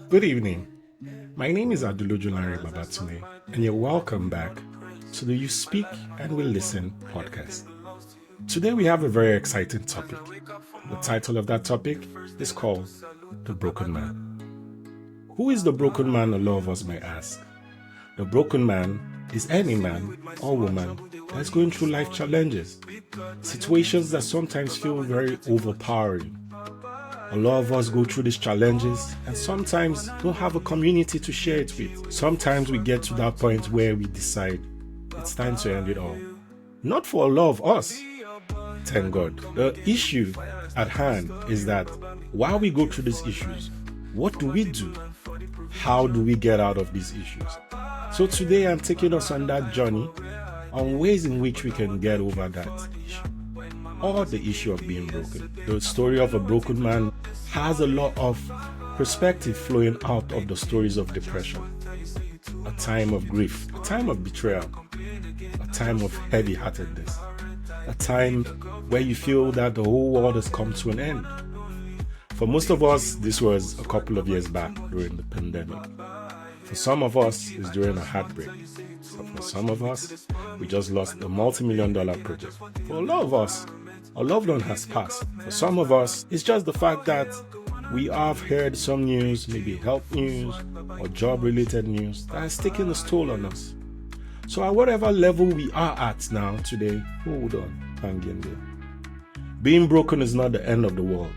Good evening. My name is Adulojulare Babatune, and you're welcome back to the You Speak and We Listen podcast. Today we have a very exciting topic. The title of that topic is called The Broken Man. Who is the broken man, a lot of us may ask? The broken man is any man or woman that's going through life challenges, situations that sometimes feel very overpowering. A lot of us go through these challenges and sometimes don't have a community to share it with. Sometimes we get to that point where we decide it's time to end it all. Not for a lot of us, thank God. The issue at hand is that while we go through these issues, what do we do? How do we get out of these issues? So today I'm taking us on that journey on ways in which we can get over that issue. Or the issue of being broken. The story of a broken man has a lot of perspective flowing out of the stories of depression. A time of grief, a time of betrayal, a time of heavy-heartedness, a time where you feel that the whole world has come to an end. For most of us, this was a couple of years back during the pandemic. For some of us, it's during a heartbreak. So for some of us, we just lost a multi-million-dollar project. For a lot of us, a loved one has passed. For some of us, it's just the fact that we have heard some news, maybe health news or job-related news, that has taken a toll on us. So at whatever level we are at now today, hold on, hang in there. Being broken is not the end of the world.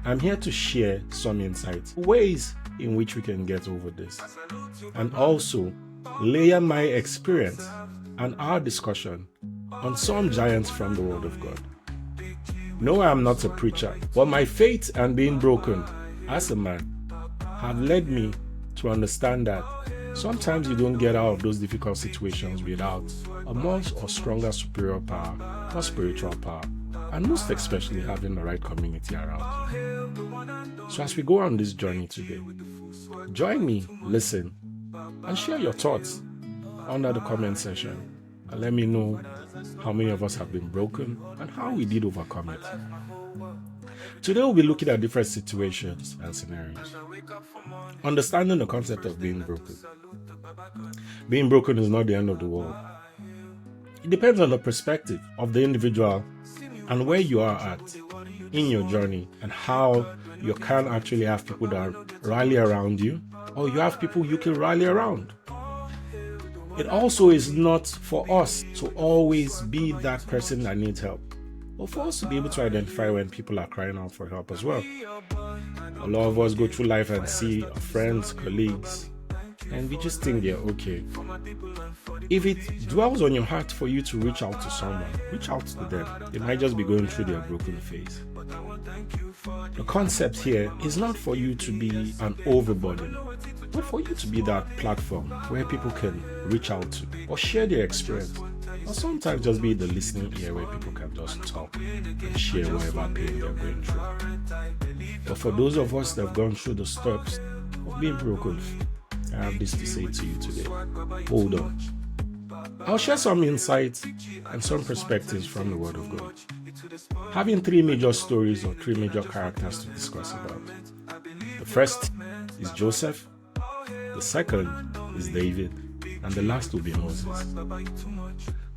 I'm here to share some insights, ways in which we can get over this, and also layer my experience and our discussion on some giants from the Word of God. No, I am not a preacher, but my faith and being broken as a man have led me to understand that sometimes you don't get out of those difficult situations without a much or stronger superior power or spiritual power, and most especially having the right community around you. So as we go on this journey today, join me, listen, and share your thoughts under the comment section. And let me know how many of us have been broken and how we did overcome it. Today we'll be looking at different situations and scenarios. Understanding the concept of being broken. Being broken is not the end of the world. It depends on the perspective of the individual and where you are at in your journey and how you can actually have people that rally around you, or you have people you can rally around. It also is not for us to always be that person that needs help, but for us to be able to identify when people are crying out for help as well. A lot of us go through life and see our friends, colleagues, and we just think they're okay. If it dwells on your heart for you to reach out to someone, reach out to them. They might just be going through their broken phase. The concept here is not for you to be an overburden, but for you to be that platform where people can reach out to or share their experience, or sometimes just be the listening ear where people can just talk and share whatever pain they're going through. But for those of us that have gone through the steps of being broken, I have this to say to you today. Hold on. I'll share some insights and some perspectives from the Word of God, having three major stories or three major characters to discuss about. The first is Joseph, the second is David, and the last will be Moses.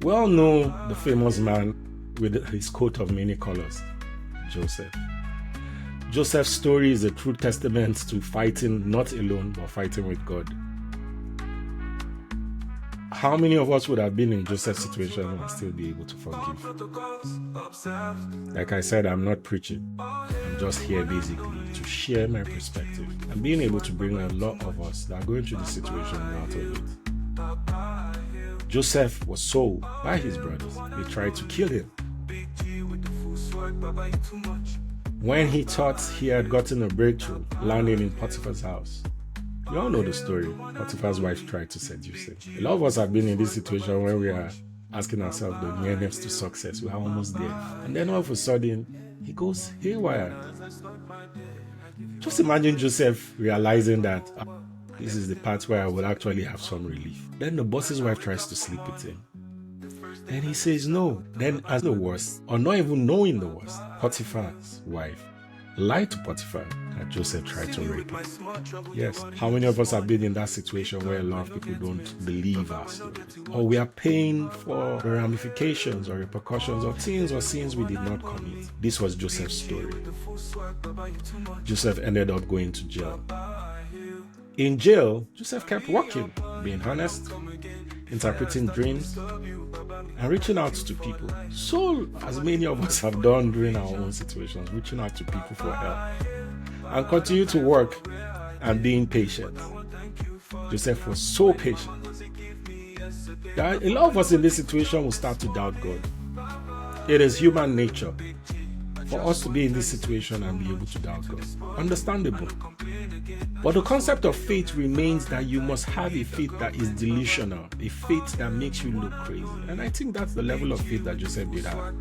We all know the famous man with his coat of many colors, Joseph. Joseph's story is a true testament to fighting not alone, but fighting with God. How many of us would have been in Joseph's situation and still be able to forgive? Like I said, I'm not preaching. I'm just here basically to share my perspective and being able to bring a lot of us that are going through the situation out of it. Joseph was sold by his brothers. They tried to kill him. When he thought he had gotten a breakthrough, landing in Potiphar's house. You all know the story. Potiphar's wife tried to seduce him. A lot of us have been in this situation where we are asking ourselves the nearness to success. We are almost there. And then all of a sudden, he goes haywire. Just imagine Joseph realizing that this is the part where I will actually have some relief. Then the boss's wife tries to sleep with him. Then he says no. Then as the worst, or not even knowing the worst, Potiphar's wife lied to Potiphar that Joseph tried to rape her. Yes. How many of us have been in that situation where a lot of people don't believe our story? Or we are paying for the ramifications or repercussions of things or sins we did not commit. This was Joseph's story. Joseph ended up going to jail. In jail, Joseph kept working, being honest, interpreting dreams, and reaching out to people. So, as many of us have done during our own situations, reaching out to people for help. And continue to work and being patient. Joseph was so patient. A lot of us in this situation will start to doubt God. It is human nature for us to be in this situation and be able to doubt God. Understandable. But the concept of faith remains that you must have a faith that is delusional, a faith that makes you look crazy. And I think that's the level of faith that Joseph did have.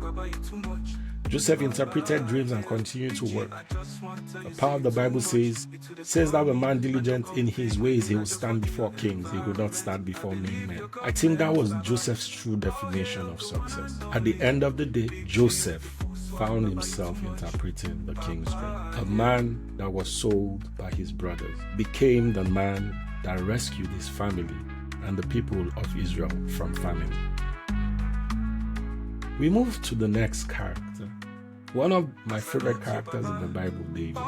Joseph interpreted dreams and continued to work. The power of the Bible says that a man diligent in his ways, he will stand before kings. He will not stand before men. I think that was Joseph's true definition of success. At the end of the day, Joseph found himself interpreting the king's dream. A man that was sold by his brothers became the man that rescued his family and the people of Israel from famine. We move to the next character. One of my favorite characters in the Bible, David.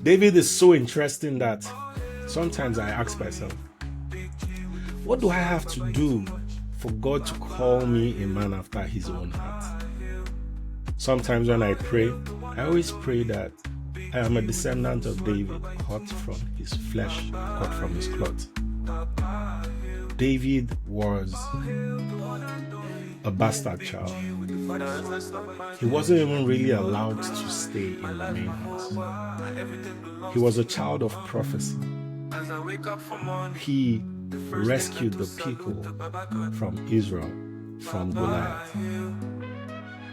David is so interesting that sometimes I ask myself, what do I have to do for God to call me a man after his own heart? Sometimes when I pray, I always pray that I am a descendant of David, cut from his flesh, cut from his cloth. David was a bastard child. He wasn't even really allowed to stay in the main house. He was a child of prophecy. He rescued the people from Israel, from Goliath.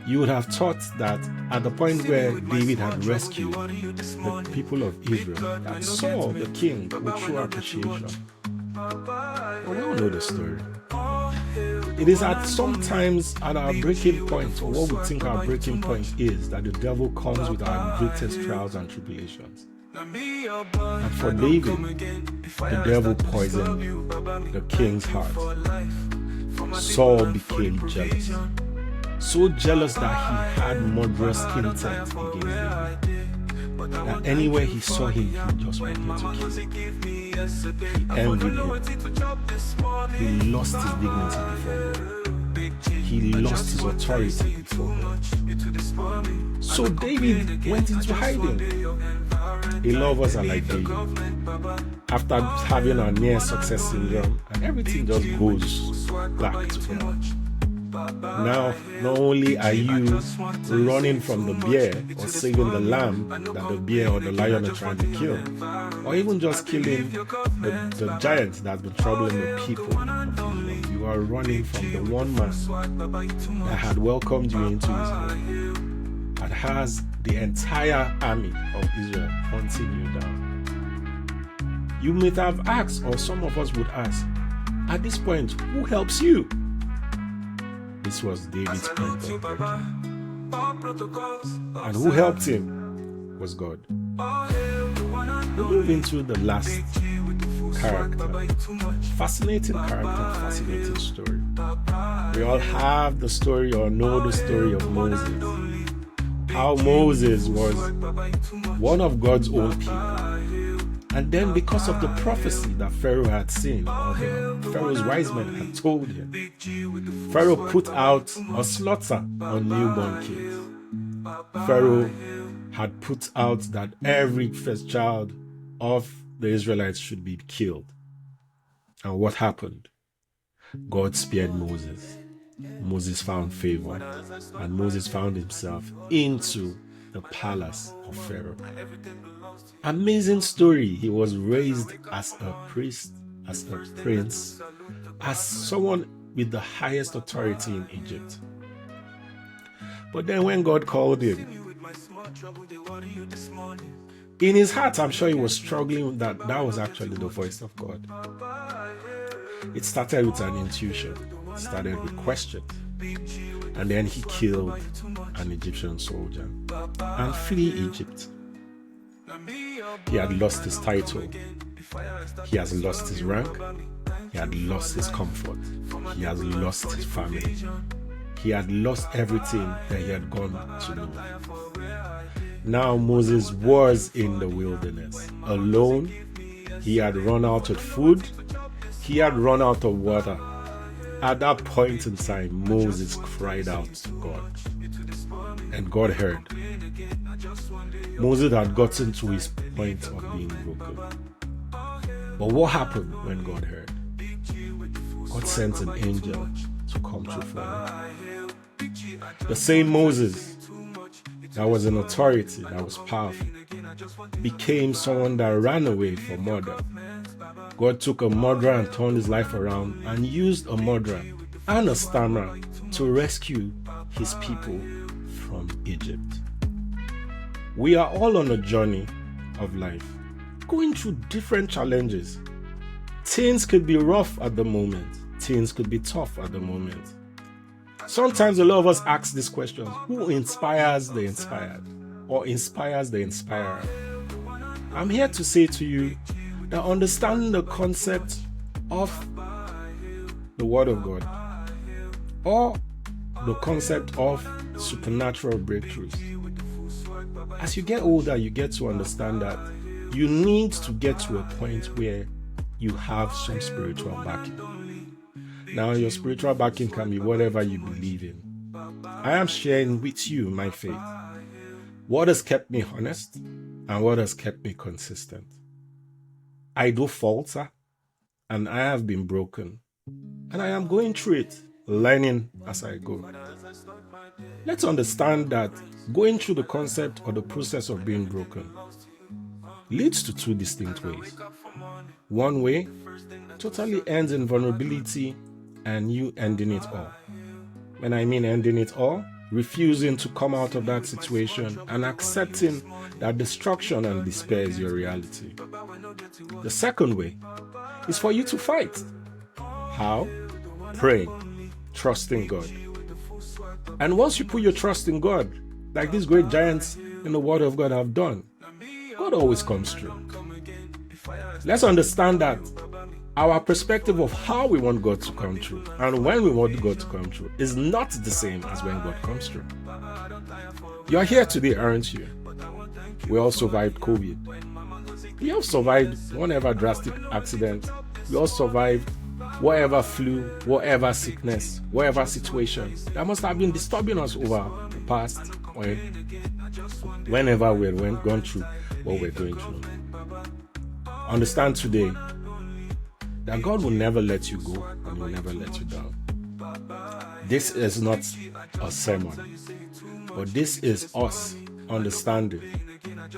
You would have thought that at the point where David had rescued the people of Israel, that Saul, the king, would show appreciation. But we all know the story. It is sometimes at our breaking point, or what we think our breaking point is, that the devil comes with our greatest trials and tribulations. And for David, the devil poisoned the king's heart. Saul became jealous. So jealous that he had murderous intent against David. That anywhere he saw him, he just wanted to kill him. He envied him. He lost his dignity before God. He lost his authority before God. So David went into hiding. A lot of us are like David. After having a near success syndrome, and everything just goes back to hell. Now, not only are you running from the bear or saving the lamb that the bear or the lion are trying to kill, or even just killing the giant that's been troubling the people of Israel, you are running from the one man that had welcomed you into his home and has the entire army of Israel hunting you down. You may have asked, or some of us would ask, at this point, who helps you? This was David's point of breaking. And who helped him was God. We move into the last character. Fascinating character, fascinating story. We all have the story or know the story of Moses. How Moses was one of God's own people. And then because of the prophecy that Pharaoh had seen, or Pharaoh's wise men had told him, Pharaoh put out a slaughter on newborn kids. Pharaoh had put out that every first child of the Israelites should be killed. And what happened? God spared Moses. Moses found favor, and Moses found himself into the palace of Pharaoh. Amazing story. He was raised as a priest, as a prince, as someone with the highest authority in Egypt. But then when God called him, in his heart, I'm sure he was struggling that was actually the voice of God. It started with an intuition. It started with questions. And then he killed an Egyptian soldier and flee Egypt. He had lost his title. He has lost his rank. He had lost his comfort. He has lost his family. He had lost everything that he had gone to know. Now Moses was in the wilderness, alone. He had run out of food. He had run out of water. At that point in time, Moses cried out to God, and God heard. Moses had gotten to his point of being broken. But what happened when God heard? God sent an angel to come through for him. The same Moses that was an authority, that was powerful, became someone that ran away from murder. God took a murderer and turned his life around and used a murderer and a stammerer to rescue his people from Egypt. We are all on a journey of life, going through different challenges. Things could be rough at the moment. Things could be tough at the moment. Sometimes a lot of us ask this question: who inspires the inspired or inspires the inspirer? I'm here to say to you that understanding the concept of the Word of God or the concept of supernatural breakthroughs, as you get older, you get to understand that you need to get to a point where you have some spiritual backing. Now, your spiritual backing can be whatever you believe in. I am sharing with you my faith. What has kept me honest and what has kept me consistent. I do falter and I have been broken. And I am going through it, learning as I go. Let's understand that going through the concept or the process of being broken leads to two distinct ways. One way totally ends in vulnerability and you ending it all. When I mean ending it all, refusing to come out of that situation and accepting that destruction and despair is your reality. The second way is for you to fight. How? Praying, trusting God. And once you put your trust in God, like these great giants in the Word of God have done, God always comes through. Let's understand that our perspective of how we want God to come through and when we want God to come through is not the same as when God comes through. You're here today, aren't you? We all survived COVID. We all survived whatever drastic accident. We all survived whatever flu, whatever sickness, whatever situation that must have been disturbing us over the past whenever we've gone through what we're going through. Understand today that God will never let you go and will never let you down. This is not a sermon, but this is us understanding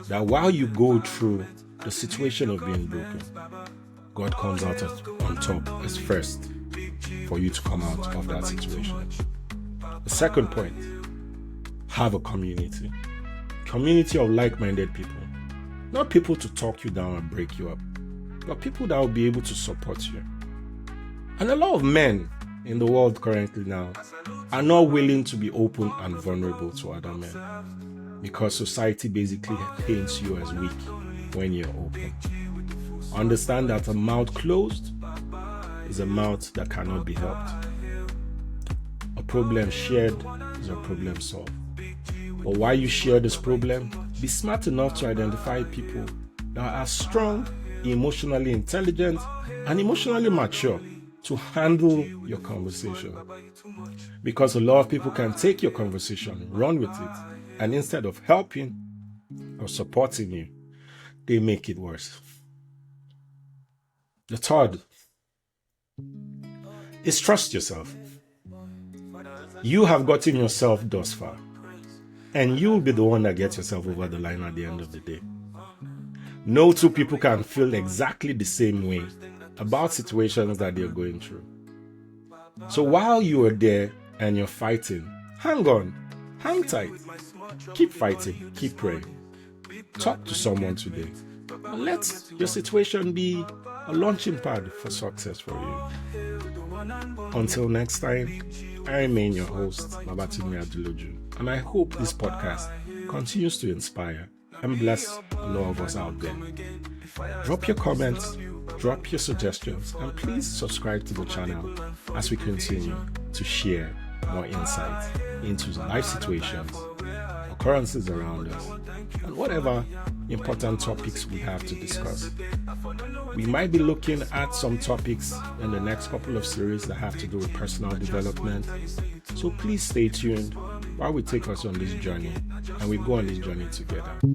that while you go through the situation of being broken, God comes out on top as first for you to come out of that situation. The second point, have a community. Community of like-minded people. Not people to talk you down and break you up, but people that will be able to support you. And a lot of men in the world currently now are not willing to be open and vulnerable to other men because society basically paints you as weak when you're open. Understand that a mouth closed is a mouth that cannot be helped. A problem shared is a problem solved. But while you share this problem, be smart enough to identify people that are strong, emotionally intelligent, and emotionally mature to handle your conversation. Because a lot of people can take your conversation, run with it, and instead of helping or supporting you, they make it worse. The third is trust yourself. You have gotten yourself thus far, and you'll be the one that gets yourself over the line at the end of the day. No two people can feel exactly the same way about situations that they're going through. So while you are there and you're fighting, hang on, hang tight, keep fighting, keep praying. Talk to someone today. And let your situation be a launching pad for success for you. Until next time, I remain your host, Babatunde Adeloju, and I hope this podcast continues to inspire and bless a lot of us out there. Drop your comments, drop your suggestions, and please subscribe to the channel as we continue to share more insights into life situations, occurrences around us, and whatever important topics we have to discuss. We might be looking at some topics in the next couple of series that have to do with personal development. So please stay tuned while we take us on this journey and we go on this journey together.